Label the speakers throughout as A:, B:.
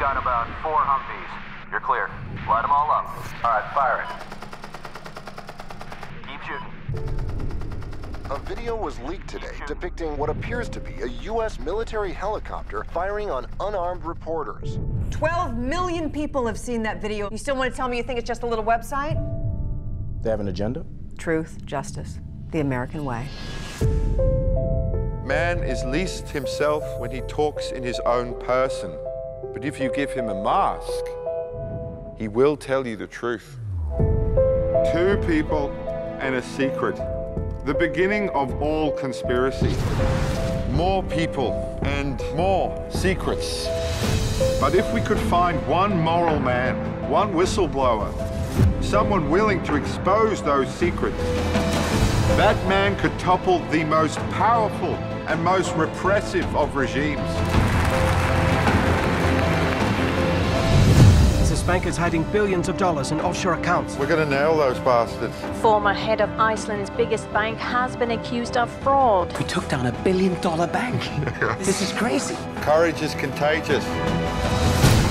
A: got about 4 Humvees. You're clear. Light them all up. All right, fire it. Keep shooting.
B: A video was leaked today depicting what appears to be a U.S. military helicopter firing on unarmed reporters.
C: 12 million people have seen that video. You still want to tell me you think it's just a little website?
D: They have an agenda?
C: Truth, justice, the American way.
E: Man is least himself when he talks in his own person. But if you give him a mask, he will tell you the truth. 2 people and a secret. The beginning of all conspiracy. More people and more secrets. But if we could find one moral man, one whistleblower, someone willing to expose those secrets, that man could topple the most powerful and most repressive of regimes.
F: This bank is hiding billions of dollars in offshore accounts.
E: We're going to nail those bastards.
G: Former head of Iceland's biggest bank has been accused of fraud.
H: We took down $1 billion bank. This is crazy.
E: Courage is contagious.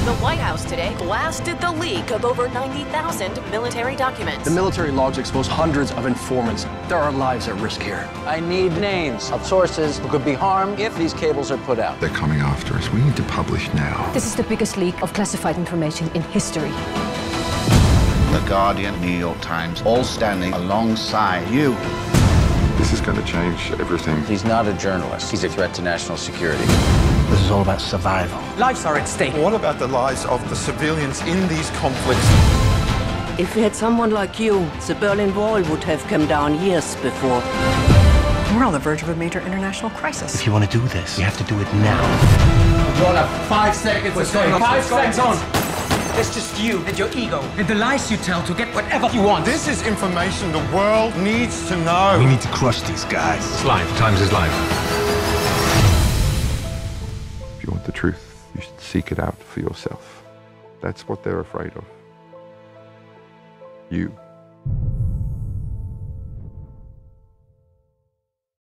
I: The White House today blasted the leak of over 90,000 military documents.
J: The military logs expose hundreds of informants. There are lives at risk here.
H: I need names of sources who could be harmed if these cables are put out.
K: They're coming after us. We need to publish now.
L: This is the biggest leak of classified information in history.
M: The Guardian, New York Times, all standing alongside you.
K: This is going to change everything.
H: He's not a journalist. He's a threat to national security.
M: This is all about survival.
F: Lives are at stake.
E: What about the lives of the civilians in these conflicts?
N: If we had someone like you, the Berlin Wall would have come down years before.
C: We're on the verge of a major international crisis.
H: If you want to do this, you have to do it now.
F: You all have 5 seconds. What's going on? 5 seconds. It's just you and your ego and the lies you tell to get whatever you want.
E: This is information the world needs to know.
K: We need to crush these guys.
O: It's life. Times is life.
E: If you want the truth, you should seek it out for yourself. That's what they're afraid of. You.